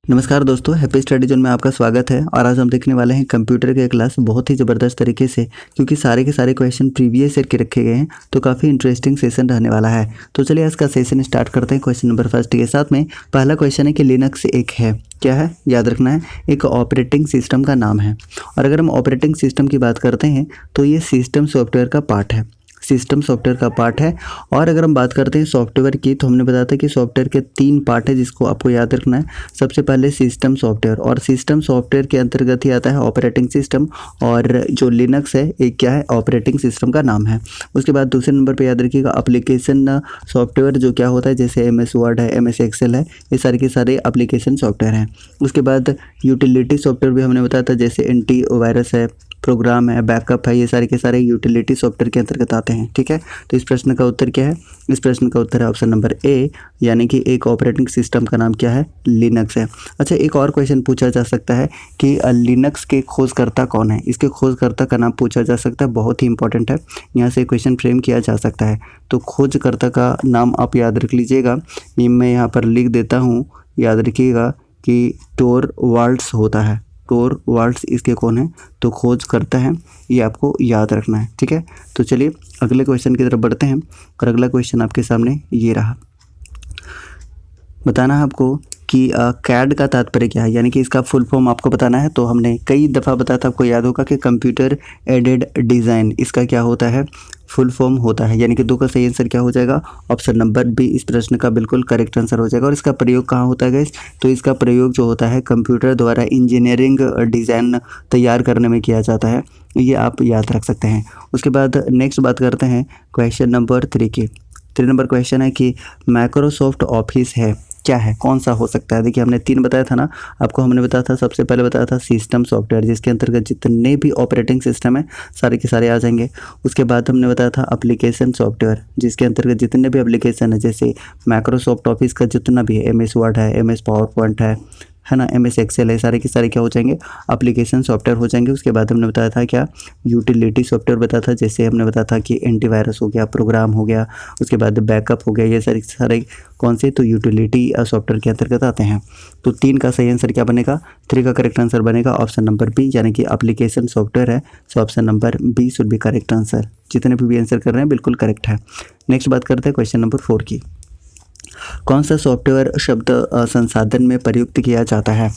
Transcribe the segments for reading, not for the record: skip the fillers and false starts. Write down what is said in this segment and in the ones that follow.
नमस्कार दोस्तों, happy study zone में आपका स्वागत है। और आज हम देखने वाले हैं कंप्यूटर के क्लास बहुत ही ज़बरदस्त तरीके से, क्योंकि सारे के सारे क्वेश्चन प्रीवियस ईयर के रखे गए हैं, तो काफ़ी इंटरेस्टिंग सेशन रहने वाला है। तो चलिए आज का सेशन स्टार्ट करते हैं क्वेश्चन नंबर फर्स्ट के साथ में। पहला क्वेश्चन है कि लिनक्स एक है, क्या है याद रखना है, एक ऑपरेटिंग सिस्टम का नाम है। और अगर हम ऑपरेटिंग सिस्टम की बात करते हैं तो ये सिस्टम सॉफ्टवेयर का पार्ट है, सिस्टम सॉफ्टवेयर का पार्ट है। और अगर हम बात करते हैं सॉफ्टवेयर की, तो हमने बताया था कि सॉफ्टवेयर के 3 पार्ट है जिसको आपको याद रखना है। सबसे पहले सिस्टम सॉफ्टवेयर, और सिस्टम सॉफ्टवेयर के अंतर्गत ही आता है ऑपरेटिंग सिस्टम, और जो लिनक्स है एक क्या है, ऑपरेटिंग सिस्टम का नाम है। उसके बाद दूसरे नंबर पर याद रखिएगा एप्लीकेशन सॉफ्टवेयर, जो क्या होता है, जैसे MS वर्ड है, MS एक्सेल है, ये सारे के सारे एप्लीकेशन सॉफ्टवेयर हैं। उसके बाद यूटिलिटी सॉफ्टवेयर भी हमने बताया था, जैसे एंटी वायरस है, प्रोग्राम है, बैकअप है, ये सारे के सारे यूटिलिटी सॉफ्टवेयर के अंतर्गत आते हैं। ठीक है, तो इस प्रश्न का उत्तर क्या है? इस प्रश्न का उत्तर है ऑप्शन नंबर ए, यानी कि एक ऑपरेटिंग सिस्टम का नाम क्या है, लिनक्स है। अच्छा, एक और क्वेश्चन पूछा जा सकता है कि लिनक्स के खोजकर्ता कौन है, इसके खोजकर्ता का नाम पूछा जा सकता है, बहुत ही इंपॉर्टेंट है, यहाँ से क्वेश्चन फ्रेम किया जा सकता है। तो खोजकर्ता का नाम आप याद रख लीजिएगा, ये मैं यहाँ पर लिख देता हूँ, याद रखिएगा कि टोरवाल्ड्स होता है, टोरवाल्ड्स इसके कौन है, तो खोज करता है, ये आपको याद रखना है। ठीक है, तो चलिए अगले क्वेश्चन की तरफ बढ़ते हैं। और अगला क्वेश्चन आपके सामने ये रहा, बताना है आपको कि कैड का तात्पर्य क्या है, यानी कि इसका फुल फॉर्म आपको बताना है। तो हमने कई दफ़ा बताया था, आपको याद होगा कि कंप्यूटर एडेड डिज़ाइन, इसका क्या होता है, फुल फॉर्म होता है। यानी कि 2 का सही आंसर क्या हो जाएगा, ऑप्शन नंबर बी इस प्रश्न का बिल्कुल करेक्ट आंसर हो जाएगा। और इसका प्रयोग कहाँ होता है गाइस, तो इसका प्रयोग जो होता है कंप्यूटर द्वारा इंजीनियरिंग डिज़ाइन तैयार करने में किया जाता है, ये आप याद रख सकते हैं। उसके बाद नेक्स्ट बात करते हैं क्वेश्चन नंबर 3 की। 3 नंबर क्वेश्चन है कि माइक्रोसॉफ्ट ऑफिस है, क्या है, कौन सा हो सकता है। देखिए हमने 3 बताया था ना आपको, हमने बताया था, सबसे पहले बताया था सिस्टम सॉफ्टवेयर, जिसके अंतर्गत जितने भी ऑपरेटिंग सिस्टम है सारे के सारे आ जाएंगे। उसके बाद हमने बताया था एप्लीकेशन सॉफ्टवेयर, जिसके अंतर्गत जितने भी एप्लीकेशन है, जैसे माइक्रोसॉफ्ट ऑफिस का जितना भी है, MS वर्ड है, MS पावर पॉइंट है ना, MS एक्सेल है, सारे के सारे क्या हो जाएंगे, एप्लीकेशन सॉफ्टवेयर हो जाएंगे। उसके बाद हमने बताया था क्या, यूटिलिटी सॉफ्टवेयर बताया था, जैसे हमने बताया था कि एंटीवायरस हो गया, प्रोग्राम हो गया, उसके बाद बैकअप हो गया, ये सारे सारे कौन से, तो यूटिलिटी सॉफ्टवेयर के अंतर्गत आते हैं। तो 3 का सही आंसर क्या बनेगा, 3 का करेक्ट आंसर बनेगा ऑप्शन नंबर बी, यानी कि एप्लीकेशन सॉफ्टवेयर है। So option number B should be correct answer. जितने भी आंसर कर रहे हैं बिल्कुल करेक्ट है। नेक्स्ट बात करते हैं क्वेश्चन नंबर 4 की। कौन सा सॉफ्टवेयर शब्द संसाधन में प्रयुक्त किया जाता है,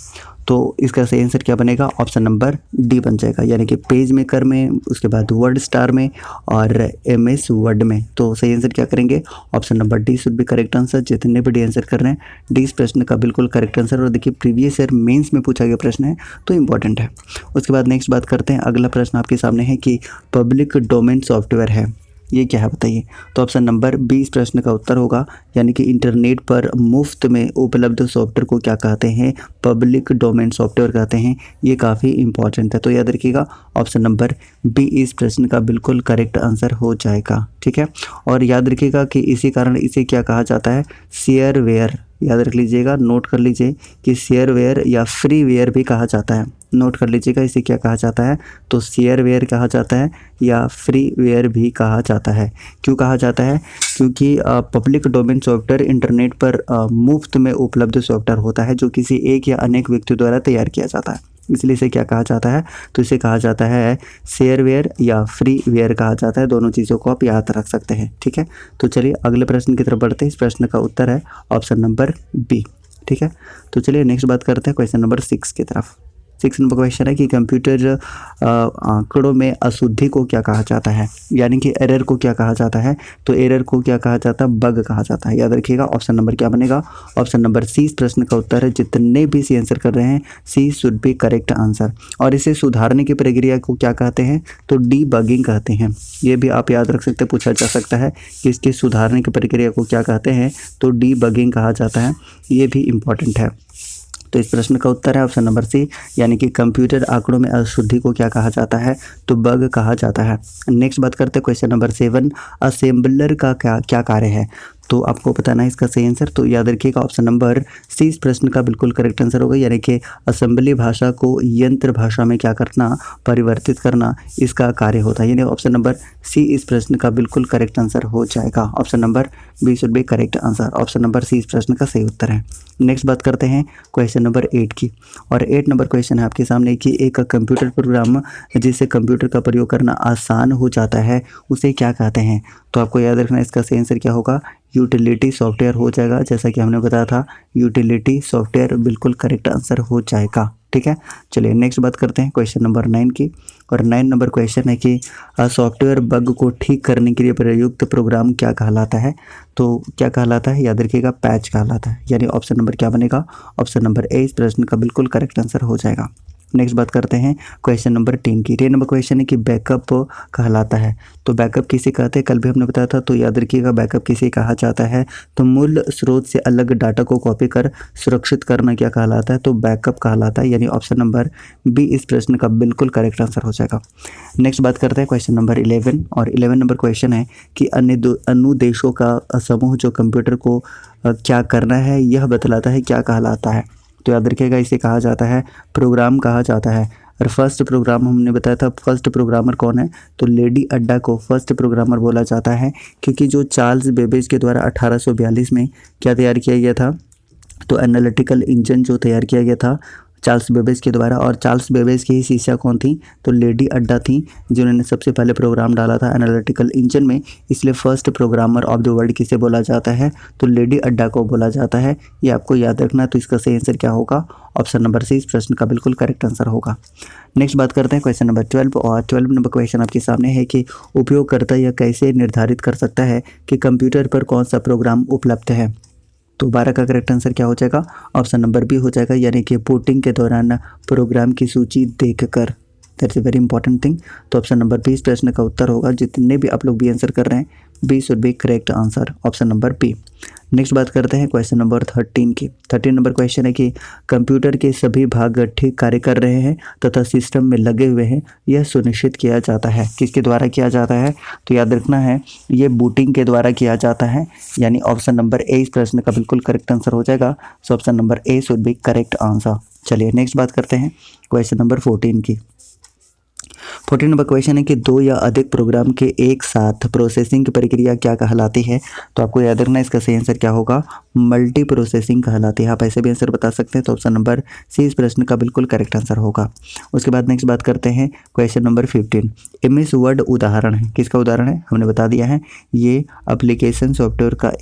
तो इसका सही आंसर क्या बनेगा, ऑप्शन नंबर डी बन जाएगा, यानी कि पेज मेकर में, उसके बाद वर्ड स्टार में और MS वर्ड में। तो सही आंसर क्या करेंगे, option number D should be correct answer. जितने भी डी आंसर कर रहे हैं, डी इस प्रश्न का बिल्कुल करेक्ट आंसर। और देखिए प्रीवियस ईयर मेंस में पूछा गया प्रश्न है, तो इंपॉर्टेंट है। उसके बाद नेक्स्ट बात करते हैं, अगला प्रश्न आपके सामने है कि पब्लिक डोमेन सॉफ्टवेयर है, ये क्या है बताइए। तो ऑप्शन नंबर बी इस प्रश्न का उत्तर होगा, यानी कि इंटरनेट पर मुफ्त में उपलब्ध सॉफ्टवेयर को क्या कहते हैं, पब्लिक डोमेन सॉफ्टवेयर कहते हैं। ये काफ़ी इंपॉर्टेंट है, तो याद रखिएगा ऑप्शन नंबर बी इस प्रश्न का बिल्कुल करेक्ट आंसर हो जाएगा। ठीक है, और याद रखिएगा कि इसी कारण इसे क्या कहा जाता है, शेयरवेयर। याद रख लीजिएगा, नोट कर लीजिए कि शेयरवेयर या फ्रीवेयर भी कहा जाता है। नोट कर लीजिएगा इसे क्या कहा जाता है, तो शेयरवेयर कहा जाता है या फ्रीवेयर भी कहा जाता है। क्यों कहा जाता है, क्योंकि पब्लिक डोमेन सॉफ्टवेयर इंटरनेट पर मुफ्त में उपलब्ध सॉफ्टवेयर होता है, जो किसी एक या अनेक व्यक्ति द्वारा तैयार किया जाता है, इसलिए इसे क्या कहा जाता है, तो इसे कहा जाता है शेयरवेयर या फ्रीवेयर कहा जाता है। दोनों चीज़ों को आप याद रख सकते हैं। ठीक है, तो चलिए अगले प्रश्न की तरफ बढ़ते हैं। इस प्रश्न का उत्तर है ऑप्शन नंबर बी। ठीक है, तो चलिए नेक्स्ट बात करते हैं क्वेश्चन नंबर 6 की तरफ। 6 नंबर क्वेश्चन है कि कंप्यूटर आंकड़ों में अशुद्धि को क्या कहा जाता है, यानी कि एरर को क्या कहा जाता है, तो एरर को क्या कहा जाता है, बग कहा जाता है। याद रखिएगा ऑप्शन नंबर क्या बनेगा, ऑप्शन नंबर सी इस प्रश्न का उत्तर है। जितने भी सी आंसर कर रहे हैं, सी शुड बी करेक्ट आंसर। और इसे सुधारने की प्रक्रिया को क्या कहते हैं, तो डीबगिंग कहते हैं। ये भी आप याद रख सकते हैं, पूछा जा सकता है कि इसके सुधारने की प्रक्रिया को क्या कहते हैं, तो डीबगिंग कहा जाता है। ये भी इम्पॉर्टेंट है। तो इस प्रश्न का उत्तर है ऑप्शन नंबर सी, यानी कि कंप्यूटर आंकड़ों में अशुद्धि को क्या कहा जाता है, तो बग कहा जाता है। नेक्स्ट बात करते हैं क्वेश्चन नंबर 7, असेंबलर का क्या कार्य है। तो आपको बताना है इसका सही आंसर। तो याद रखिएगा ऑप्शन नंबर सी इस प्रश्न का बिल्कुल करेक्ट आंसर होगा, यानी कि असेंबली भाषा को यंत्र भाषा में क्या करना, परिवर्तित करना, इसका कार्य होता है। यानी ऑप्शन नंबर सी इस प्रश्न का बिल्कुल करेक्ट आंसर हो जाएगा। Option number B should be correct answer. Option number C इस प्रश्न का सही उत्तर है। नेक्स्ट बात करते हैं क्वेश्चन नंबर 8 की, और 8 नंबर क्वेश्चन है आपके सामने कि एक कंप्यूटर प्रोग्राम जिससे कंप्यूटर का प्रयोग करना आसान हो जाता है उसे क्या कहते हैं। तो आपको याद रखना इसका सही आंसर क्या होगा, यूटिलिटी सॉफ्टवेयर हो जाएगा। जैसा कि हमने बताया था यूटिलिटी सॉफ्टवेयर बिल्कुल करेक्ट आंसर हो जाएगा। ठीक है, चलिए नेक्स्ट बात करते हैं क्वेश्चन नंबर 9 की, और 9 नंबर क्वेश्चन है कि सॉफ्टवेयर बग को ठीक करने के लिए प्रयुक्त प्रोग्राम क्या कहलाता है। तो क्या कहलाता है, याद रखिएगा पैच कहलाता है। यानी ऑप्शन नंबर क्या बनेगा, ऑप्शन नंबर ए इस प्रश्न का बिल्कुल करेक्ट आंसर हो जाएगा। नेक्स्ट बात करते हैं क्वेश्चन नंबर 10 की। 10 नंबर क्वेश्चन है कि बैकअप कहलाता है। तो बैकअप किसे कहते हैं, कल भी हमने बताया था। तो याद रखिएगा बैकअप किसे कहा जाता है, तो मूल स्रोत से अलग डाटा को कॉपी कर सुरक्षित करना क्या कहलाता है, तो बैकअप कहलाता है। यानी ऑप्शन नंबर बी इस प्रश्न का बिल्कुल करेक्ट आंसर हो जाएगा। नेक्स्ट बात करते हैं क्वेश्चन नंबर 11, और 11 नंबर क्वेश्चन है कि अनुदेशों का समूह जो कंप्यूटर को क्या करना है यह बतलाता है क्या कहलाता है। तो याद रखिएगा इसे कहा जाता है प्रोग्राम कहा जाता है। और फर्स्ट प्रोग्राम हमने बताया था, फर्स्ट प्रोग्रामर कौन है, तो लेडी अड्डा को फर्स्ट प्रोग्रामर बोला जाता है, क्योंकि जो चार्ल्स बेबेज के द्वारा 1842 में क्या तैयार किया गया था, तो एनालिटिकल इंजन जो तैयार किया गया था चार्ल्स बेबेज के द्वारा। और चार्ल्स बेबेज की ही शिष्या कौन थी, तो लेडी अड्डा थी, जिन्होंने सबसे पहले प्रोग्राम डाला था एनालिटिकल इंजन में। इसलिए first programmer of the world किसे बोला जाता है, तो लेडी अड्डा को बोला जाता है। ये आपको याद रखना। तो इसका सही आंसर क्या होगा, ऑप्शन नंबर सी इस प्रश्न का बिल्कुल करेक्ट आंसर होगा। नेक्स्ट बात करते हैं क्वेश्चन नंबर 12, और 12 नंबर क्वेश्चन आपके सामने है कि उपयोगकर्ता यह कैसे निर्धारित कर सकता है कि कंप्यूटर पर कौन सा प्रोग्राम उपलब्ध है। तो 12 का करेक्ट आंसर क्या हो जाएगा, ऑप्शन नंबर बी हो जाएगा, यानी कि बूटिंग के दौरान प्रोग्राम की सूची देखकर। That's a very important thing. तो ऑप्शन नंबर बी इस प्रश्न का उत्तर होगा। जितने भी आप लोग बी आंसर कर रहे हैं, B should be correct answer, option number B. Next बात करते हैं क्वेश्चन नंबर 13 की। 13 नंबर क्वेश्चन है कि कंप्यूटर के सभी भाग ठीक कार्य कर रहे हैं तथा सिस्टम में लगे हुए हैं, यह सुनिश्चित किया जाता है। किसके द्वारा किया जाता है, तो याद रखना है ये बूटिंग के द्वारा किया जाता है। यानी ऑप्शन नंबर ए इस प्रश्न का बिल्कुल करेक्ट आंसर हो जाएगा। सो option number A should be correct answer. चलिए नेक्स्ट बात करते हैं क्वेश्चन नंबर 14 की। 14 नंबर क्वेश्चन है कि दो या अधिक प्रोग्राम के एक साथ प्रोसेसिंग की प्रक्रिया क्या कहलाती है। तो आपको याद रखना इसका सही आंसर क्या होगा, मल्टी प्रोसेसिंग कहलाती है। आप ऐसे भी आंसर बता सकते हैं। तो ऑप्शन नंबर सी इस प्रश्न का बिल्कुल करेक्ट आंसर होगा। उसके बाद नेक्स्ट बात करते हैं क्वेश्चन नंबर 15। MS वर्ड उदाहरण है, किसका उदाहरण है, हमने बता दिया है। ये एप्लीकेशन सॉफ्टवेयर का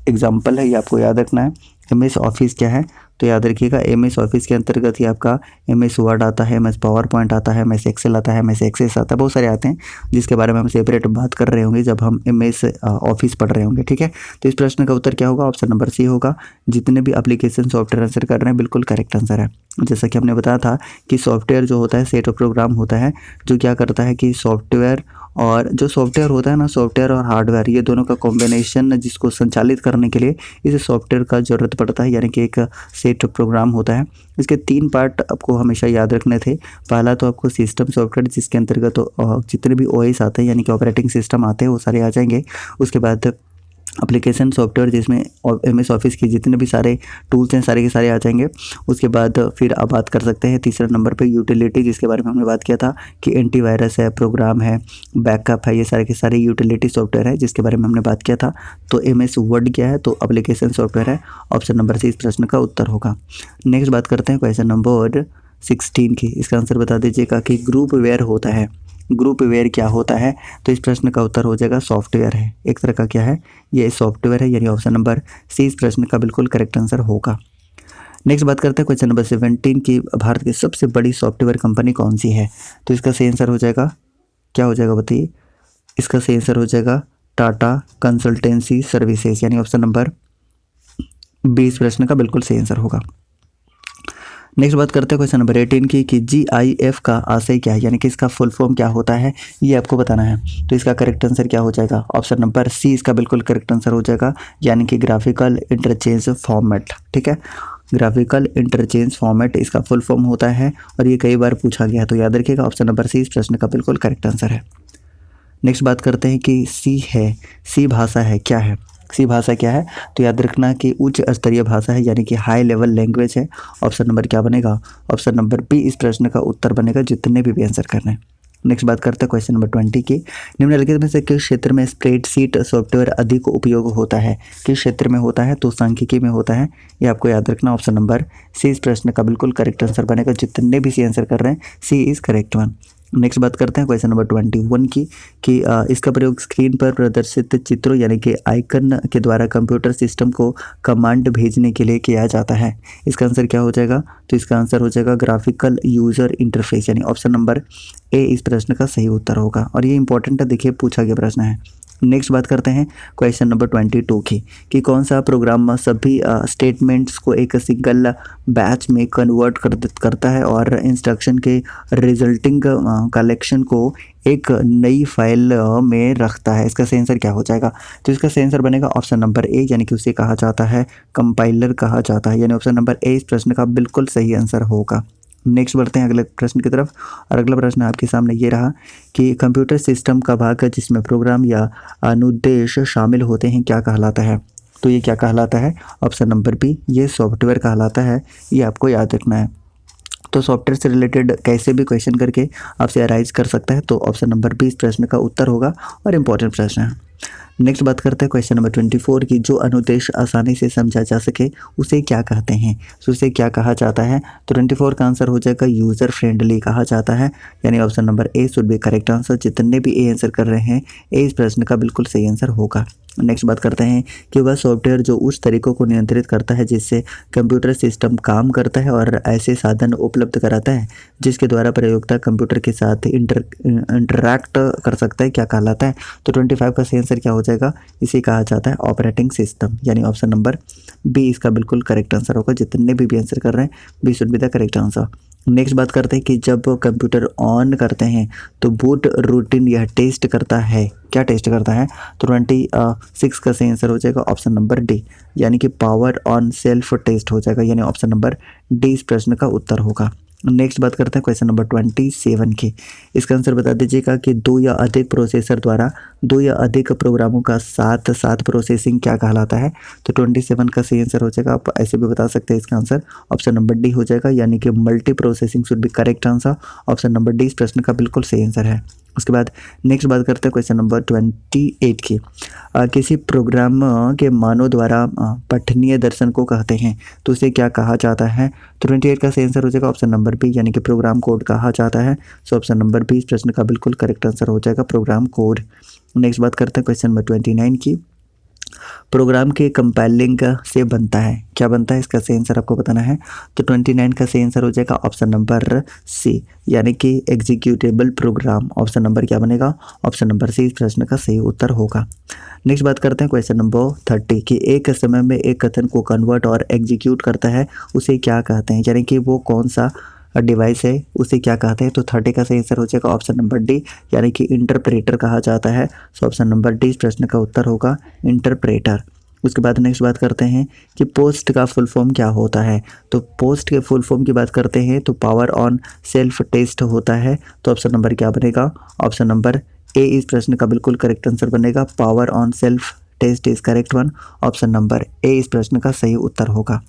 एग्जाम्पल है, ये आपको याद रखना है। MS ऑफिस क्या है, तो याद रखिएगा MS ऑफिस के अंतर्गत ही आपका MS वर्ड आता है, MS पावर पॉइंट आता है, MS एक्सेल आता है, MS एक्सेस आता है, बहुत सारे आते हैं जिसके बारे में हम सेपरेट बात कर रहे होंगे जब हम MS ऑफिस पढ़ रहे होंगे। ठीक है, तो इस प्रश्न का उत्तर क्या होगा, ऑप्शन नंबर सी होगा। जितने भी एप्लीकेशन सॉफ्टवेयर आंसर कर रहे हैं बिल्कुल करेक्ट आंसर है। जैसा कि हमने बताया था कि सॉफ्टवेयर जो होता है सेट ऑफ प्रोग्राम होता है, जो क्या करता है कि सॉफ्टवेयर और जो सॉफ्टवेयर होता है ना, सॉफ्टवेयर और हार्डवेयर ये दोनों का कॉम्बिनेशन जिसको संचालित करने के लिए इस सॉफ्टवेयर का ज़रूरत पड़ता है, यानी कि एक सेट प्रोग्राम होता है। इसके 3 पार्ट आपको हमेशा याद रखने थे। पहला तो आपको सिस्टम सॉफ्टवेयर, जिसके अंतर्गत जितने भी OS आते हैं यानी कि ऑपरेटिंग सिस्टम आते हैं वो सारे आ जाएंगे। उसके बाद एप्लीकेशन सॉफ्टवेयर जिसमें MS ऑफिस की जितने भी सारे टूल्स हैं सारे के सारे आ जाएंगे। उसके बाद फिर आप बात कर सकते हैं तीसरे नंबर पे यूटिलिटी, जिसके बारे में हमने बात किया था कि एंटीवायरस है, प्रोग्राम है, बैकअप है, ये सारे के सारे यूटिलिटी सॉफ्टवेयर है जिसके बारे में हमने बात किया था। तो MS वर्ड क्या है, तो एप्लीकेशन सॉफ्टवेयर है। ऑप्शन नंबर सी इस प्रश्न का उत्तर होगा। नेक्स्ट बात करते हैं क्वेश्चन नंबर 16 की। इसका आंसर बता दीजिएगा कि ग्रुप वेयर होता है। ग्रुप वेयर क्या होता है, तो इस प्रश्न का उत्तर हो जाएगा सॉफ्टवेयर है, एक तरह का क्या है, ये सॉफ्टवेयर है। यानी ऑप्शन नंबर सी इस प्रश्न का बिल्कुल करेक्ट आंसर होगा। नेक्स्ट बात करते हैं क्वेश्चन नंबर 17 की। भारत की सबसे बड़ी सॉफ्टवेयर कंपनी कौन सी है, तो इसका सही आंसर हो जाएगा, क्या हो जाएगा बताइए, इसका सही आंसर हो जाएगा टाटा कंसल्टेंसी सर्विसेज। यानी ऑप्शन नंबर बी इस प्रश्न का बिल्कुल सही आंसर होगा। नेक्स्ट बात करते हैं क्वेश्चन नंबर 18 की कि GIF का आशय क्या है, यानी कि इसका फुल फॉर्म क्या होता है, ये आपको बताना है। तो इसका करेक्ट आंसर क्या हो जाएगा, ऑप्शन नंबर सी इसका बिल्कुल करेक्ट आंसर हो जाएगा, यानी कि ग्राफिकल इंटरचेंज फॉर्मेट। ठीक है, ग्राफिकल इंटरचेंज फॉर्मेट इसका फुल फॉर्म होता है और ये कई बार पूछा गया है। तो याद रखिएगा ऑप्शन नंबर सी इस प्रश्न का बिल्कुल करेक्ट आंसर है। नेक्स्ट बात करते हैं कि सी भाषा है क्या है, सी भाषा क्या है, तो याद रखना कि उच्च स्तरीय भाषा है, यानी कि हाई लेवल लैंग्वेज है। ऑप्शन नंबर क्या बनेगा, ऑप्शन नंबर बी इस प्रश्न का उत्तर बनेगा, जितने भी आंसर करने हैं। नेक्स्ट बात करते हैं क्वेश्चन नंबर 20 की। निम्नलिखित में से किस क्षेत्र में स्प्रेडशीट सॉफ्टवेयर अधिक उपयोग होता है, किस क्षेत्र में होता है, तो सांख्यिकी में होता है, ये आपको याद रखना। ऑप्शन नंबर सी इस प्रश्न का बिल्कुल करेक्ट आंसर बनेगा, जितने भी सी आंसर कर रहे हैं सी इज करेक्ट वन। नेक्स्ट बात करते हैं क्वेश्चन नंबर 21 की कि इसका प्रयोग स्क्रीन पर प्रदर्शित चित्रों यानी कि आइकन के द्वारा कंप्यूटर सिस्टम को कमांड भेजने के लिए किया जाता है। इसका आंसर क्या हो जाएगा, तो इसका आंसर हो जाएगा ग्राफिकल यूजर इंटरफेस, यानी ऑप्शन नंबर ए इस प्रश्न का सही उत्तर होगा। और ये इंपॉर्टेंट है, देखिए पूछा गया प्रश्न है। नेक्स्ट बात करते हैं क्वेश्चन नंबर 22 की कि कौन सा प्रोग्राम सभी स्टेटमेंट्स को एक सिंगल बैच में कन्वर्ट करता है और इंस्ट्रक्शन के रिजल्टिंग कलेक्शन को एक नई फाइल में रखता है। इसका सही आंसर क्या हो जाएगा, तो इसका सही आंसर बनेगा ऑप्शन नंबर ए, यानी कि उसे कहा जाता है कंपाइलर कहा जाता है, यानी ऑप्शन नंबर ए इस प्रश्न का बिल्कुल सही आंसर होगा। नेक्स्ट बढ़ते हैं अगले प्रश्न की तरफ। और अगला प्रश्न आपके सामने ये रहा कि कंप्यूटर सिस्टम का भाग है जिसमें प्रोग्राम या अनुदेश शामिल होते हैं क्या कहलाता है, तो ये क्या कहलाता है, ऑप्शन नंबर बी ये सॉफ्टवेयर कहलाता है, ये आपको याद रखना है। तो सॉफ्टवेयर से रिलेटेड कैसे भी क्वेश्चन करके आपसे अराइज कर सकता है, तो ऑप्शन नंबर बी इस प्रश्न का उत्तर होगा और इम्पोर्टेंट प्रश्न है। नेक्स्ट बात करते हैं क्वेश्चन नंबर 24 की, जो अनुदेश आसानी से समझा जा सके उसे क्या कहते हैं, तो उसे क्या कहा जाता है, तो 24 का आंसर हो जाएगा यूज़र फ्रेंडली कहा जाता है, यानी option number A should be correct answer. जितने भी ए आंसर कर रहे हैं ए इस प्रश्न का बिल्कुल सही आंसर होगा। नेक्स्ट बात करते हैं कि वह सॉफ्टवेयर जो उस तरीकों को नियंत्रित करता है जिससे कंप्यूटर सिस्टम काम करता है और ऐसे साधन उपलब्ध कराता है जिसके द्वारा प्रयोगता कंप्यूटर के साथ इंटरैक्ट कर सकता है क्या कहलाता है, तो 25 का सही आंसर क्या हो जाएगा, इसे कहा जाता है ऑपरेटिंग सिस्टम, यानी ऑप्शन नंबर बी इसका बिल्कुल करेक्ट आंसर होगा। जितने भी आंसर कर रहे हैं B should be the correct answer. Next बात करते हैं कि जब कंप्यूटर ऑन करते हैं तो बूट रूटीन यह टेस्ट करता है, क्या टेस्ट करता है, तो 26 का सही आंसर हो जाएगा ऑप्शन नंबर डी, यानी कि पावर ऑन सेल्फ टेस्ट हो जाएगा, यानी ऑप्शन नंबर डी इस प्रश्न का उत्तर होगा। नेक्स्ट बात करते हैं क्वेश्चन नंबर 27 की। इसका आंसर बता दीजिएगा कि दो या अधिक प्रोसेसर द्वारा दो या अधिक प्रोग्रामों का साथ साथ प्रोसेसिंग क्या कहलाता है, तो 27 का सही आंसर हो जाएगा। आप ऐसे भी बता सकते हैं, इसका आंसर ऑप्शन नंबर डी हो जाएगा, यानी कि multi processing should be correct answer. Option number D इस प्रश्न का बिल्कुल सही आंसर है। उसके बाद नेक्स्ट बात करते हैं क्वेश्चन नंबर 28 की। किसी प्रोग्राम के मानों द्वारा पठनीय दर्शन को कहते हैं, तो उसे क्या कहा जाता है, तो 28 का सही आंसर हो जाएगा ऑप्शन नंबर बी, यानी कि प्रोग्राम कोड कहा जाता है। सो ऑप्शन नंबर बी इस प्रश्न का बिल्कुल करेक्ट आंसर हो जाएगा प्रोग्राम कोड। नेक्स्ट बात करते हैं क्वेश्चन नंबर 29 की। प्रोग्राम के कंपाइलिंग से बनता है, क्या बनता है, इसका सही आंसर आपको बताना है, तो 29 का सही आंसर हो जाएगा ऑप्शन नंबर सी, यानी कि एग्जीक्यूटेबल प्रोग्राम। ऑप्शन नंबर क्या बनेगा, ऑप्शन नंबर सी इस प्रश्न का सही उत्तर होगा। नेक्स्ट बात करते हैं क्वेश्चन नंबर 30 कि एक समय में एक कथन को कन्वर्ट और एग्जीक्यूट करता है उसे क्या कहते हैं, यानी कि वो कौन सा डिवाइस है, उसे क्या कहते हैं, तो 30 का सही आंसर हो जाएगा ऑप्शन नंबर डी, यानी कि इंटरप्रेटर कहा जाता है। सो ऑप्शन नंबर डी इस प्रश्न का उत्तर होगा इंटरप्रेटर। उसके बाद नेक्स्ट बात करते हैं कि पोस्ट का फुल फॉर्म क्या होता है, तो पोस्ट के फुल फॉर्म की बात करते हैं तो पावर ऑन सेल्फ टेस्ट होता है, तो ऑप्शन नंबर क्या बनेगा, ऑप्शन नंबर ए इस प्रश्न का बिल्कुल करेक्ट आंसर बनेगा, power on self test is correct one. Option number A इस प्रश्न का सही उत्तर होगा।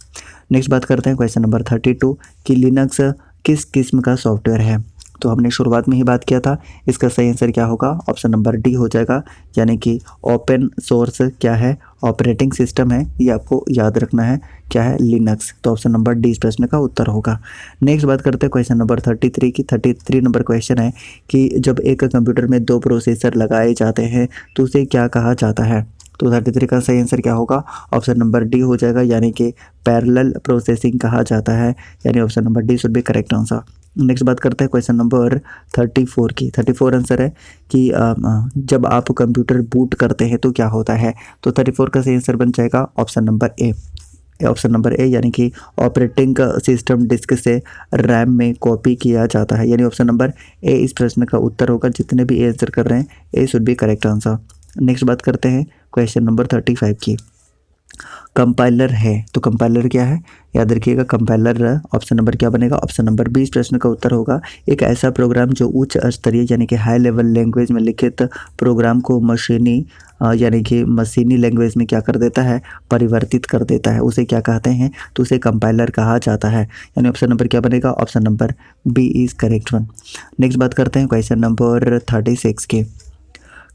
नेक्स्ट बात करते हैं क्वेश्चन नंबर 32 कि लिनक्स किस किस्म का सॉफ्टवेयर है, तो हमने शुरुआत में ही बात किया था, इसका सही आंसर क्या होगा, ऑप्शन नंबर डी हो जाएगा, यानी कि ओपन सोर्स क्या है, ऑपरेटिंग सिस्टम है, ये आपको याद रखना है क्या है, लिनक्स। तो ऑप्शन नंबर डी इस प्रश्न का उत्तर होगा। नेक्स्ट बात करते हैं क्वेश्चन नंबर 33 की। 33 नंबर क्वेश्चन है कि जब एक कंप्यूटर में दो प्रोसेसर लगाए जाते हैं तो उसे क्या कहा जाता है, तो 33 का सही आंसर क्या होगा, ऑप्शन नंबर डी हो जाएगा, यानी कि पैरेलल प्रोसेसिंग कहा जाता है, यानी option number D should be correct answer. Next बात करते हैं क्वेश्चन नंबर 34 की। 34 आंसर है कि जब आप कंप्यूटर बूट करते हैं तो क्या होता है, तो 34 का सही आंसर बन जाएगा ऑप्शन नंबर ए, ऑप्शन नंबर ए, यानी कि ऑपरेटिंग सिस्टम डिस्क से रैम में कॉपी किया जाता है, यानी ऑप्शन नंबर ए इस प्रश्न का उत्तर होगा। जितने भी ए आंसर कर रहे हैं A should be correct answer. Next बात करते हैं क्वेश्चन नंबर 35 की। कंपाइलर है, तो कंपाइलर क्या है, याद रखिएगा कंपाइलर ऑप्शन नंबर क्या बनेगा, ऑप्शन नंबर 20 प्रश्न का उत्तर होगा। एक ऐसा प्रोग्राम जो उच्च स्तरीय यानी कि हाई लेवल लैंग्वेज में लिखित प्रोग्राम को यानी कि मशीनी लैंग्वेज में क्या कर देता है, परिवर्तित कर देता है, उसे क्या कहते हैं, तो उसे कंपाइलर कहा जाता है। यानी ऑप्शन नंबर क्या बनेगा, option number B is correct one. Next बात करते हैं क्वेश्चन नंबर 36 के।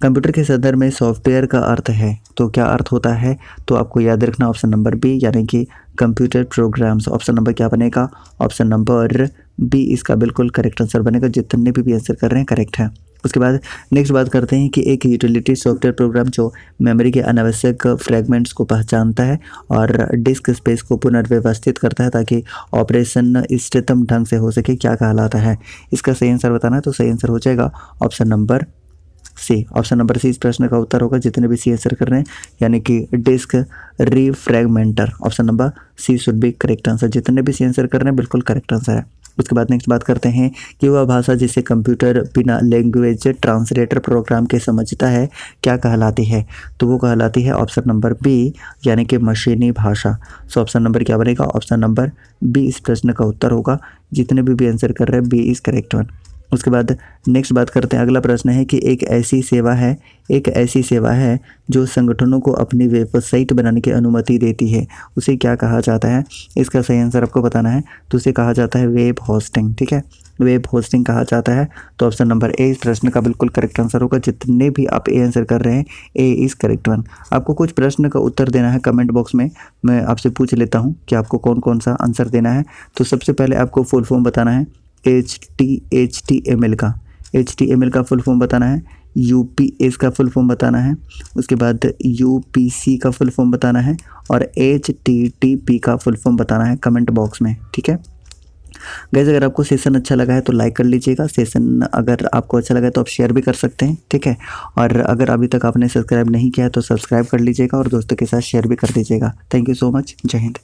कंप्यूटर के संदर्भ में सॉफ्टवेयर का अर्थ है, तो क्या अर्थ होता है, तो आपको याद रखना ऑप्शन नंबर बी यानी कि कंप्यूटर प्रोग्राम्स। ऑप्शन नंबर क्या बनेगा, ऑप्शन नंबर बी इसका बिल्कुल करेक्ट आंसर बनेगा। जितने भी आंसर कर रहे हैं करेक्ट है। उसके बाद नेक्स्ट बात करते हैं कि एक यूटिलिटी सॉफ्टवेयर प्रोग्राम जो मेमोरी के अनावश्यक फ्रैगमेंट्स को पहचानता है और डिस्क स्पेस को पुनर्व्यवस्थित करता है ताकि ऑपरेशन इष्टतम ढंग से हो सके, क्या कहलाता है। इसका सही आंसर बताना है, तो सही आंसर हो जाएगा option number C. Option number C इस प्रश्न का उत्तर होगा। जितने भी सी आंसर कर रहे हैं यानी कि disk refragmenter, option number C should be correct answer. जितने भी सी आंसर कर रहे हैं बिल्कुल करेक्ट आंसर है। उसके बाद नेक्स्ट बात करते हैं कि वह भाषा जिसे कंप्यूटर बिना लैंग्वेज ट्रांसलेटर प्रोग्राम के समझता है क्या कहलाती है, तो वो कहलाती है ऑप्शन नंबर बी यानी कि मशीनी भाषा। सो ऑप्शन नंबर क्या बनेगा, ऑप्शन नंबर बी इस प्रश्न का उत्तर होगा। जितने भी आंसर कर रहे हैं बी इज़ करेक्ट वन। उसके बाद नेक्स्ट बात करते हैं, अगला प्रश्न है कि एक ऐसी सेवा है जो संगठनों को अपनी वेबसाइट बनाने की अनुमति देती है, उसे क्या कहा जाता है। इसका सही आंसर आपको बताना है, तो उसे कहा जाता है वेब होस्टिंग। ठीक है, वेब होस्टिंग कहा जाता है। तो ऑप्शन नंबर ए इस प्रश्न का बिल्कुल करेक्ट आंसर होगा। जितने भी आप ए आंसर कर रहे हैं ए इज़ करेक्ट वन। आपको कुछ प्रश्न का उत्तर देना है कमेंट बॉक्स में, मैं आपसे पूछ लेता हूँ कि आपको कौन कौन सा आंसर देना है। तो सबसे पहले आपको फुल फॉर्म बताना है HTML का फुल फॉर्म बताना है, UPS का फुल फॉर्म बताना है, उसके बाद UPC का फुल फॉर्म बताना है और HTTP का फुल फॉर्म बताना है कमेंट बॉक्स में। ठीक है गाइस, अगर आपको सेशन अच्छा लगा है तो लाइक कर लीजिएगा। सेशन अगर आपको अच्छा लगा है तो आप शेयर भी कर सकते हैं। ठीक है, और अगर अभी तक आपने सब्सक्राइब नहीं किया है तो सब्सक्राइब कर लीजिएगा और दोस्तों के साथ शेयर भी कर दीजिएगा। Thank you so much. जय हिंद।